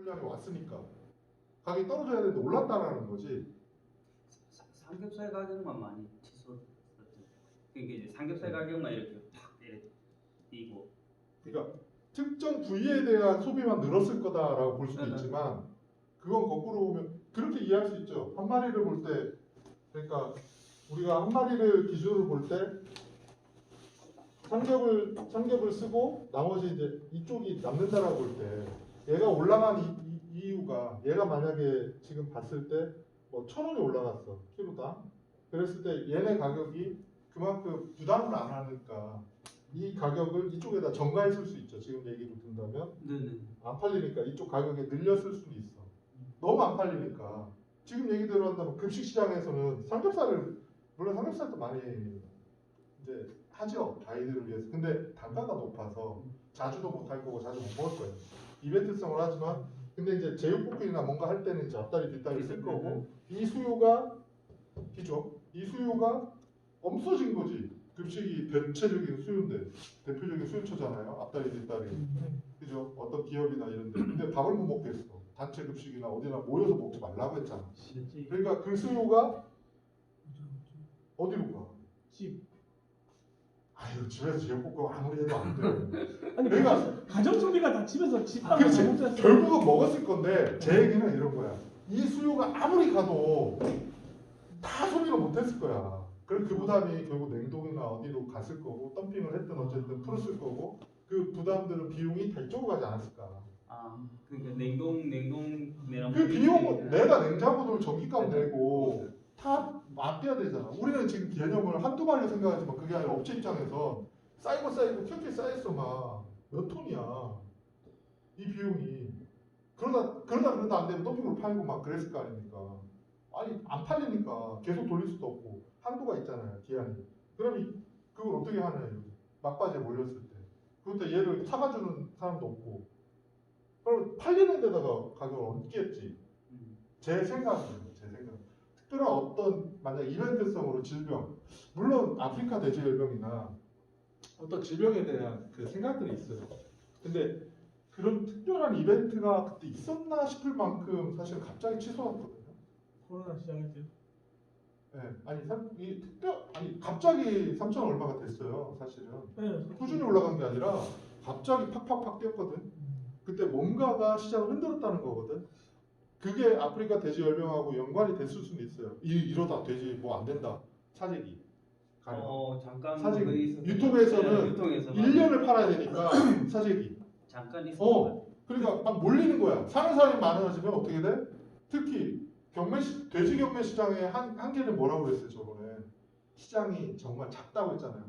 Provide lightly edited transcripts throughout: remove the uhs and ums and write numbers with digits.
물량이 왔으니까 가격이 떨어져야 되는데 올랐다라는 거지. 삼겹살 가격만 많이 치솟았죠. 그러니까 이제 삼겹살 가격만 이렇게 팍 이렇게 뛰고. 그러니까 특정 부위에 대한 소비만 늘었을 거다라고 볼 수도 네. 있지만 그건 거꾸로 보면 그렇게 이해할 수 있죠. 한 마리를 볼 때 그러니까 우리가 한 마리를 기준으로 볼 때 삼겹을 쓰고 나머지 이제 이쪽이 남는다라고 볼 때 얘가 올라간 이유가 얘가 만약에 지금 봤을 때 뭐 1,000원이 올라갔어 키로당. 그랬을 때 얘네 가격이 그만큼 부담을 안 하니까 이 가격을 이쪽에다 전가했을 수 있죠. 지금 얘기로 든다면 네네. 안 팔리니까 이쪽 가격에 늘렸을 수는 있어. 너무 안 팔리니까 지금 얘기대로 한다면 급식 시장에서는 삼겹살을 물론 삼겹살도 많이 이제 하죠. 아이들을 위해서. 근데 단가가 높아서 자주도 못 할 거고 자주 못 먹을 거예요. 이벤트성을 하지만 근데 이제 제육볶음이나 뭔가 할 때는 이제 앞다리 뒷다리 쓸 거고 이 수요가 기죠. 이 수요가 없어진 거지. 급식이 대체적인 수요인데 대표적인 수요처잖아요. 앞다리 뒷다리. 그죠? 어떤 기업이나 이런데. 근데 밥을 못 먹겠어. 단체 급식이나 어디나 모여서 먹지 말라고 했잖아. 그러니까 그 수요가 어디로 가? 집. 아유 집에서 제육볶음 아무리 해도 안 돼. 아니 내가 가정 소비가 다 집에서 집밥 그렇지. 먹지 않습니까? 결국은 먹었을 건데 제 얘기는 이런 거야. 이 수요가 아무리 가도 다 소비를 못했을 거야. 그럼 그 부담이 결국 냉동이나 어디로 갔을 거고 덤핑을 했든 어쨌든 풀었을 거고 그 부담들은 비용이 다 이쪽으로 가지 않았을까. 아 그러니까 냉동내랑 그 비용은 내가 냉장고를 전기값 네. 내고 다 맡겨야 되잖아. 우리는 지금 개념을 한두 마리로 생각하지만 그게 아니라 업체 입장에서 쌓이고 켜켜이 쌓였어 막 몇 톤이야 이 비용이. 그러다 안 되면 더빙으로 팔고 막 그랬을 거 아닙니까. 아니 안 팔리니까 계속 돌릴 수도 없고 한도가 있잖아요 기한이. 그럼 그걸 어떻게 하냐 막바지에 몰렸을 때. 그것도 얘를 사가주는 사람도 없고 그럼 팔리는 데다가 가격을 얹겠지. 제 생각이에요. 제 생각. 특별한 어떤 만약 이벤트성으로 질병, 물론 아프리카 돼지열병이나 어떤 질병에 대한 그 생각들이 있어요. 근데 그런 특별한 이벤트가 그때 있었나 싶을 만큼 사실 갑자기 취소했거든요. 코로나 시작할 때. 네, 아니 갑자기 3천 얼마가 됐어요. 사실은 네, 꾸준히 올라간 게 아니라 갑자기 팍팍팍 뛰었거든. 그때 뭔가가 시장을 흔들었다는 거거든. 그게 아프리카 돼지 열병하고 연관이 됐을 수는 있어요. 이러다 돼지 뭐 안 된다. 사재기. 잠깐 사재기. 그게 있었어요. 유통에서는 네, 유통에서 1년을 팔아야 되니까 사재기. 잠깐 있었어요. 그러니까 막 몰리는 거야. 사는 사람이 많아지면 어떻게 돼? 특히 돼지 경매 시장의 한계는 뭐라고 그랬어요 저번에. 시장이 정말 작다고 했잖아요.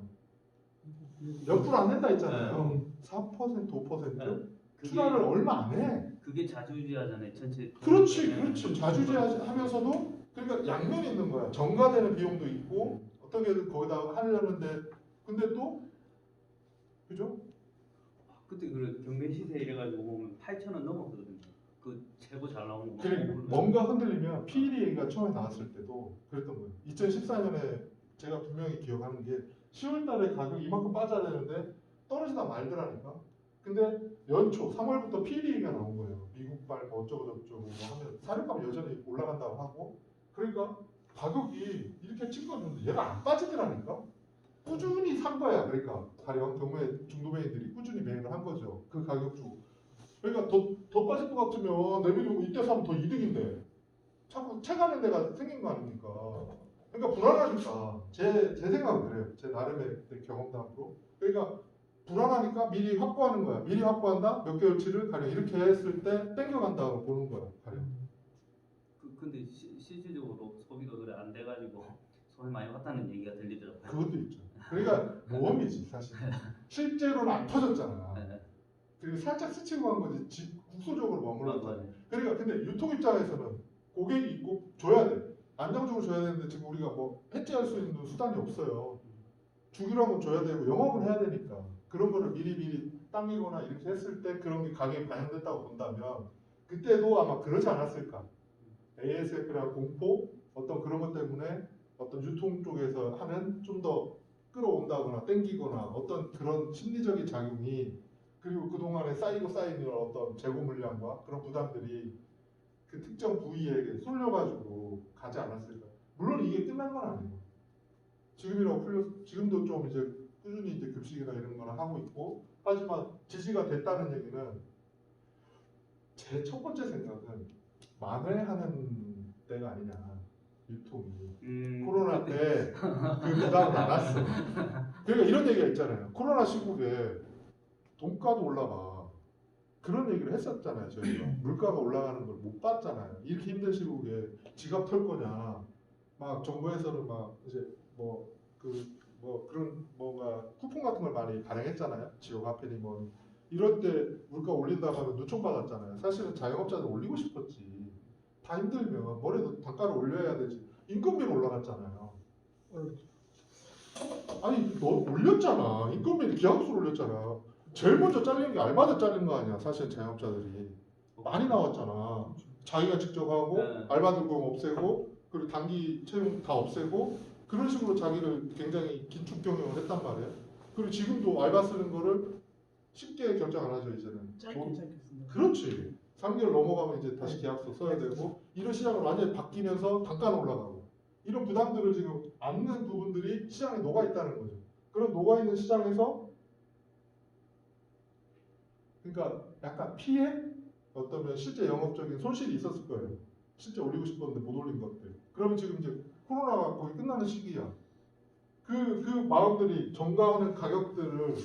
몇 프로 안 된다 했잖아요. 4% 5%? 네. 출하를 얼마 안 해. 그게 자주지하잖아요. 전체. 그렇지. 자주제하면서도 그러니까 양면이 있는 거야. 정가되는 비용도 있고 어떻게든 거기다 하려는데 근데 또 그죠? 그때 그 경매 시세 이래가지고 보면 8,000원 넘었거든요. 그 최고 잘 나오는 거. 그래 뭔가 흔들리면 PED 얘기가 처음에 나왔을 때도 그랬던 거예요. 2014년에 제가 분명히 기억하는 게 10월달에 가격이 이만큼 빠져야 되는데 떨어지다 말더라니까. 근데 연초 3월부터 PED 얘기가 나온 거예요. 미국발 뭐 어쩌고 저쩌고 뭐 하면 사료값 여전히 올라간다고 하고 그러니까 가격이 이렇게 찍어주는데 얘가 안 빠지더라니까. 꾸준히 산 거야. 그러니까 가령 경매 중도매인들이 꾸준히 매입을 한 거죠. 그 가격 주고. 그러니까 더 빠질 것 같으면 내비두고 이때 사면 더 이득인데 자꾸 채가는 데가 생긴 거 아닙니까? 그러니까 불안하니까 제 생각은 그래요. 제 나름의 경험담으로. 그러니까 불안하니까 미리 확보하는 거야. 미리 확보한다. 몇 개월치를 가령 이렇게 했을 때 땡겨간다고 보는 거야. 가령. 근데 실질적으로 소비가 그래 안 돼가지고 손이 많이 왔다는 얘기가 들리더라고요. 그것도 있죠. 그러니까 모험이지 사실. 실제로는 안 터졌잖아. 네. 그리고 살짝 스치고 한 거지 국소적으로 머물렀잖아. 맞아요. 그러니까 근데 유통 입장에서는 고객이 있고 줘야 돼. 안정적으로 줘야 되는데 지금 우리가 뭐 해지할 수 있는 수단이 없어요. 주기로 하면 줘야 되고 영업을 해야 되니까 그런 거를 미리 당기거나 이렇게 했을 때 그런 게 가격이 반영됐다고 본다면 그때도 아마 그러지 않았을까. ASF라는 공포 어떤 그런 것 때문에 어떤 유통 쪽에서 하는 좀 더 끌어온다거나 땡기거나 어떤 그런 심리적인 작용이 그리고 그동안에 쌓이고 쌓인 이런 어떤 재고 물량과 그런 부담들이 그 특정 부위에 쏠려가지고 가지 않았을까. 물론 이게 끝난 건 아니에요. 지금도 좀 이제 꾸준히 이제 급식이나 이런 거를 하고 있고, 하지만 지지가 됐다는 얘기는 제 첫 번째 생각은 만회하는 때가 아니냐, 유통이. 코로나 때 그 부담을 안 왔어. 그러니까 이런 얘기가 있잖아요. 코로나 시국에 돈가도 올라가. 그런 얘기를 했었잖아요. 저희가 물가가 올라가는 걸 못 봤잖아요. 이렇게 힘든 시국에 지갑 털 거냐. 막 정부에서는 막 이제 그런 뭔가 쿠폰 같은 걸 많이 발행했잖아요. 지역 화폐니 뭐 이럴 때 물가 올린다고 하면 누총 받았잖아요. 사실은 자영업자들 올리고 싶었지. 다 힘들면 뭐래도 단가를 올려야 되지. 인건비는 올라갔잖아요. 아니 너 올렸잖아. 인건비는 기하급수로 올렸잖아. 제일 먼저 잘린 게 알바들 잘린 거 아니야. 사실 자영업자들이 많이 나왔잖아. 자기가 직접 하고 네. 알바들 공 없애고 그리고 단기 채용 다 없애고 그런 식으로 자기를 굉장히 긴축 경영을 했단 말이에요. 그리고 지금도 알바 쓰는 거를 쉽게 결정 안 하죠 이제는. 짧게 씁니다. 그렇지. 3개월 넘어가면 이제 다시 계약서 써야 되고 이런 시장을 완전히 바뀌면서 단가는 올라가고 이런 부담들을 지금 안는 부분들이 시장에 녹아 있다는 거죠. 그런 녹아 있는 시장에서 그러니까 약간 피해 어떤 실제 영업적인 손실이 있었을 거예요. 실제 올리고 싶었는데 못 올린 것들. 그러면 지금 이제 코로나가 거의 끝나는 시기야. 그 마음들이 정가하는 가격들을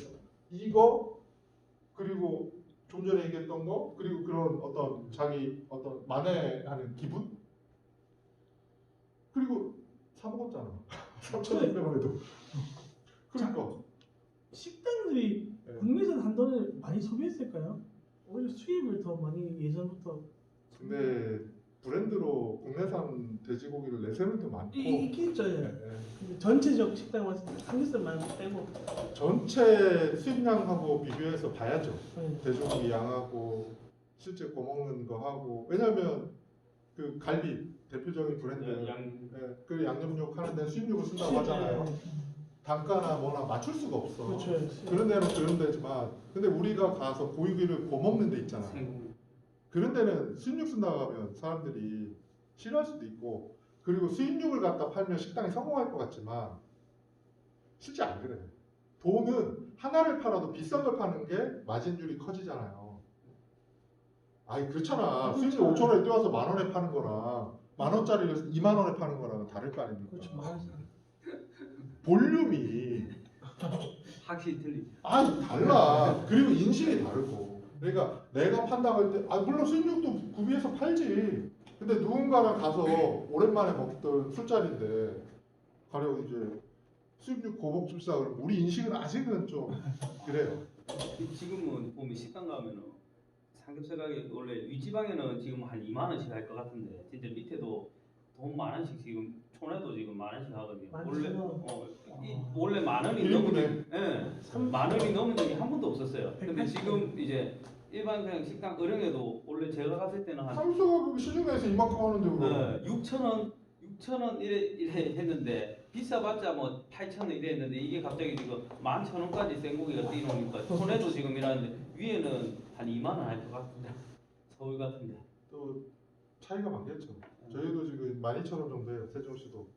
이거 그리고 좀 전에 얘기했던 거 그리고 그런 어떤 자기 어떤 만회하는 기분 그리고 사 먹었잖아. 3,200원에도. 그러니까 식당들이 네. 국내산 한돈을 많이 소비했을까요? 오히려 수입을 더 많이 예전부터 근데 브랜드로 국내산 돼지고기를 내세우는 데 많고 있겠죠. 네, 예. 네. 근데 전체적 식당 왔을 때 삼겹살 말고 빼고 전체 수입량하고 비교해서 봐야죠. 네. 돼지고기 양하고 실제 구워먹는 거 하고 왜냐하면 그 갈비 대표적인 브랜드 그 양념육 하는 데는 수입육을 쓴다고 하잖아요. 단가나 뭐나 맞출 수가 없어. 그렇죠. 그런 데는 그런 데지만 근데 우리가 가서 고기를 구워먹는 데 있잖아. 그런 데는 수입육 쓴다고 하면 사람들이 싫어할 수도 있고 그리고 수입육을 갖다 팔면 식당이 성공할 것 같지만 실제 안 그래. 돈은 하나를 팔아도 비싼 걸 파는 게 마진율이 커지잖아요. 아니 그렇잖아. 수입육 5,000원에 뛰어와서 10,000원에 파는 거랑 10,000원짜리를 20,000원에 파는 거랑 다를 거 아닙니까? 그렇죠. 말하지. 볼륨이 확실히 틀리죠. 달라. 그리고 인식이 다르고. 그러니까 내가 판단할 때, 물론 수입육도 구비해서 팔지. 근데 누군가랑 가서 오랜만에 먹던 술자리인데, 가령 이제 수입육 고복집사 그러면 우리 인식은 아직은 좀 그래요. 지금은 보면 식당 가면은 삼겹살 가격 원래 윗지방에는 지금 한 2만 원씩 할 것 같은데 진짜 밑에도 돈 만 원씩 지금 촌에도 지금 만 원씩 하거든요. 원래 만 원이 넘은 만 원이 넘은 적이 한 번도 없었어요. 근데 지금 이제 일반 그냥 식당 어령에도 원래 제가 갔을 때는 한 삼수가 시중에서 이만큼 하는데 그거. 6,000원 이래 했는데 비싸봤자 뭐 8,000원 이래 했는데 이게 갑자기 지금 11,000원까지 생고기가 뛰노니까 촌에도 지금 이러는데 위에는 한 2만 원 할 것 같은데 서울 같은데 또 차이가 많겠죠. 저희도 지금 12,000원 정도예요. 세종시도.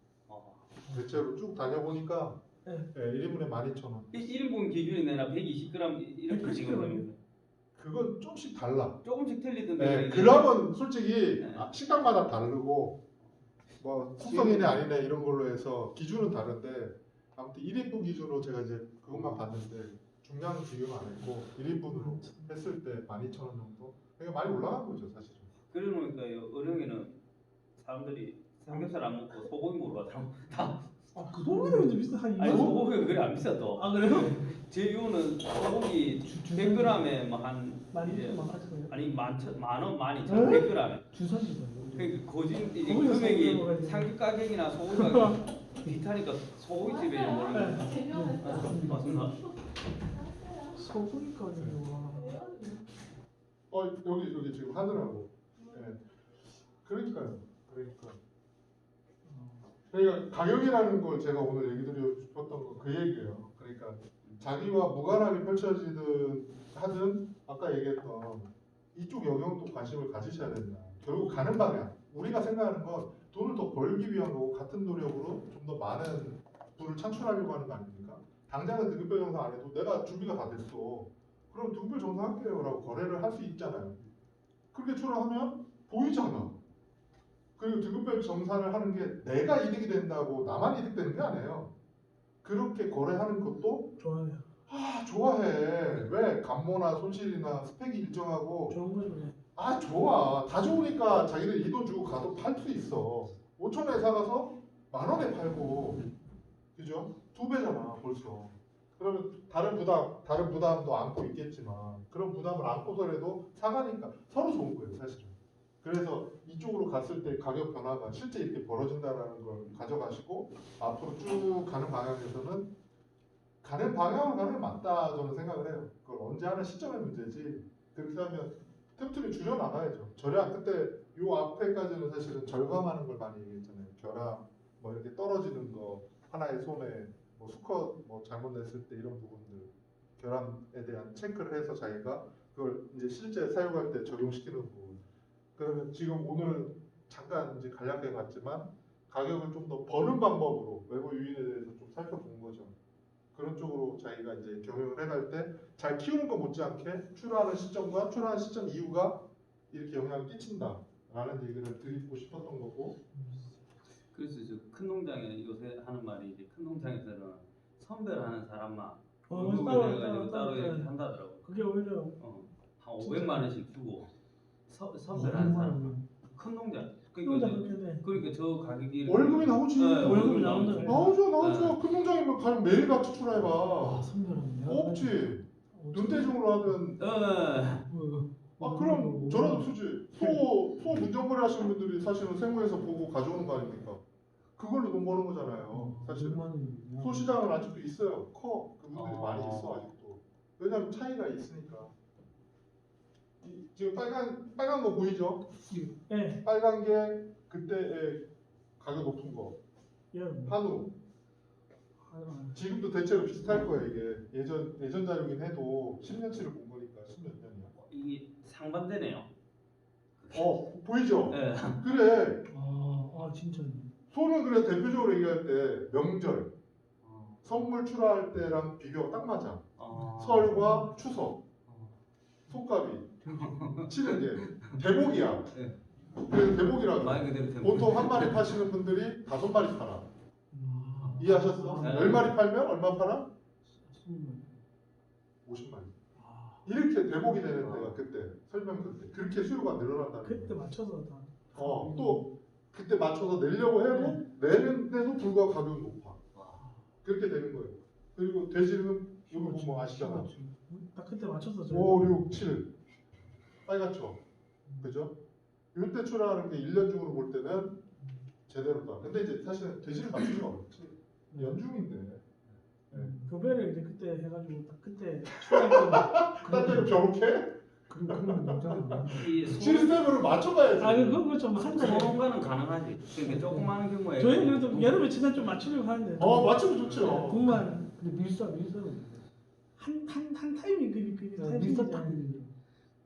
대체로 쭉 다녀보니까 네. 1인분에 12,000원. 1인분 기준에 내나 120g 이렇게 지금 그건 조금씩 달라. 조금씩 틀리던데 그럼은 솔직히 네. 식당마다 다르고 뭐 숙성이네 아니네 이런 걸로 해서 기준은 다른데 아무튼 1인분 기준으로 제가 이제 그것만 봤는데 중량 비교는 안 했고 1인분으로 했을 때 12,000원 정도. 그러니까 많이 올라간 거죠 사실은. 그래 놓으니까요 어령에는 사람들이 삼겹살 안 먹고 소고기 먹으러 가더라고 다. 그 소고기는 이제 비싸 한 2만 아니 원? 소고기가 그래 안 비싸 또. 그래요? 제주는 소고기 100g에 뭐한 많이 많았어요. 아니 만 원, 12,000원 100g에. 주산지가 그러니까 거진 이제 소고기 금액이 먹어야지. 삼겹 가격이나 소고기 가격 비타니까 소고기집에 몰래. 맞습니다. 소고기까지 와. 여기 지금 하더라고. 그러니까 가격이라는 걸 제가 오늘 얘기 드리고 싶었던 건 그 얘기예요. 그러니까 자기와 무관하게 펼쳐지든 하든 아까 얘기했던 이쪽 영역도 관심을 가지셔야 된다. 결국 가는 방향. 우리가 생각하는 건 돈을 더 벌기 위한 거고 같은 노력으로 좀 더 많은 부를 창출하려고 하는 거 아닙니까? 당장은 등급별 정산 안 해도 내가 준비가 다 됐어. 그럼 등급별 정산할게요 라고 거래를 할 수 있잖아요. 그렇게 출하하면 보이잖아. 그리고 등급별 정산을 하는 게 내가 이득이 된다고 나만 이득되는 게 아니에요. 그렇게 거래하는 것도 좋아요. 좋아해. 왜? 감모나 손실이나 스펙이 일정하고 좋은 거죠. 좋아. 다 좋으니까 자기들 이 돈 주고 가도 팔 수 있어. 5천원에 사가서 10,000원에 팔고, 그죠? 2배잖아 벌써. 그러면 다른 부담도 안고 있겠지만 그런 부담을 안고서라도 사가니까 서로 좋은 거예요 사실은. 그래서 이쪽으로 갔을 때 가격 변화가 실제 이렇게 벌어진다는 걸 가져가시고 앞으로 쭉 가는 방향에서는 가는 방향으로 가는 게 맞다 저는 생각을 해요. 그걸 언제 하는 시점의 문제지. 그렇게 하면 틈틈이 줄여나가야죠. 절약 그때 요 앞에까지는 사실은 절감하는 걸 많이 얘기했잖아요. 결함 뭐 이렇게 떨어지는 거 하나의 손에 뭐 수컷 뭐 잘못 냈을 때 이런 부분들 결함에 대한 체크를 해서 자기가 그걸 이제 실제 사용할 때 적용시키는 부분. 그러면 지금 오늘은 잠깐 이제 간략하게 봤지만 가격을 좀 더 버는 방법으로 외부 유인에 대해서 좀 살펴본 거죠. 그런 쪽으로 자기가 이제 경영을 해갈 때 잘 키우는 거 못지않게 출하하는 시점과 출하하는 시점 이후가 이렇게 영향을 끼친다라는 얘기를 드리고 싶었던 거고. 그래서 저 큰 농장에 요새 하는 말이 이제 큰 농장에서는 선별하는 사람만 월급을 따로 내가지고 따로 이렇게 한다더라고. 그게 오히려 한 500만 원씩 주고 선별하는 500만 사람. 원. 큰 농장. 농장 그렇게 돼. 그러니까 저 가격이 월급이 나오지. 월급이 나온다. 나오죠. 큰 농장이면 가면 매일 같이 출하해봐. 아, 선별하네. 없지. 눈대중으로 하든. 그럼 저라도 투지. 소 문정거래 하시는 분들이 사실은 세무에서 보고 가져오는 거 아닙니까? 그걸로 돈 버는 거잖아요. 사실 소 시장은 아직도 있어요. 커. 그분들이 많이 있어 아직도. 왜냐면 차이가 있으니까. 지금 빨간 거 보이죠? 네. 빨간 게 그때의 가격 높은 거. 한우. 지금도 대체로 비슷할 거예요 이게. 예전 자료긴 해도 10년치를 본 거니까 10몇 년이야. 이게 상반되네요. 보이죠? 네. 그래. 진짜. 소는 그래 대표적으로 얘기할 때 명절, 선물 출하할 때랑 비교가 딱 맞아. 설과 추석, 속가비 치는 게 대목이야. 네. 그래서 대목이라고. 말 그대로 대목. 보통 한 마리 파시는 분들이 5마리 팔아. 이해하셨어? 네. 10마리 팔면 얼마 팔아? 50마리. 이렇게 대목이 되는 데가 그때 설명서 때 그렇게 수요가 늘어난다는 그때 거예요. 맞춰서 다. 또 그때 맞춰서 내려고 해도 내는데도 불구하고 가격이 높아. 그렇게 되는 거예요. 그리고 돼지는 이거 보면 아시잖아. 딱 그때 맞춰서 5, 6, 7 빨갛죠. 그죠? 이때 출하하는 게 1년 중으로 볼 때는 제대로다. 근데 이제 사실은 돼지를 맞추기가 어렵지. 연중인데. 교배를 이제 그때 해가지고 딱 그때 딴 데로 벼룩해? 그런 농장은 시스템으로 맞춰봐야지. 그거 좀 한다. 소농가는 가능하지. 그러니까 조그마한 규모의. 저희는 그래도 여름에 지난 좀 맞추려고 하는데. 맞추면 좋죠. 그만. 근데 밀사는 한 타이밍 그 타이밍.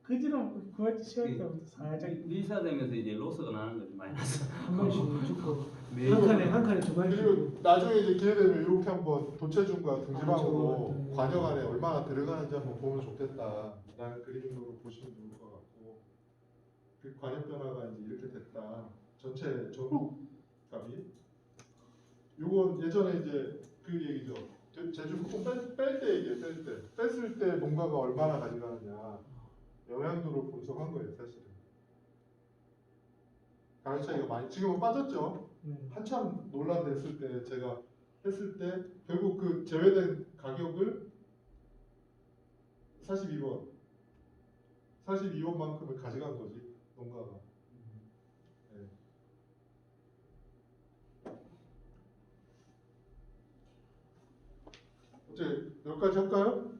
그지랑 구할 때 시간 때부터 살짝 밀사되면서 이제 로스가 나는 거지 마이너스. 한 번씩 죽고 매일 한 칸에 두 마리. 그리고 나중에 이제 기회 되면 이렇게 한번 도체중과 등지방으로 저거 관역 안에 얼마나 들어가는지 한번 보면 좋겠다. 라는 그림으로 보시면 좋을 것 같고, 그 관역 변화가 이제 이렇게 됐다. 전체 전국값이. 요건 예전에 이제 그 얘기죠. 제주 북동 뺄 때 얘기예요. 뺄 때. 뺐을 때 농가가 얼마나 가져가느냐. 영향도를 분석한 거예요, 사실은. 가격 차이가 많이 지금은 빠졌죠. 한참 논란됐을 때 제가 했을 때 결국 그 제외된 가격을 42원만큼을 가져간 거지 농가가. 네. 어째 여기까지 할까요?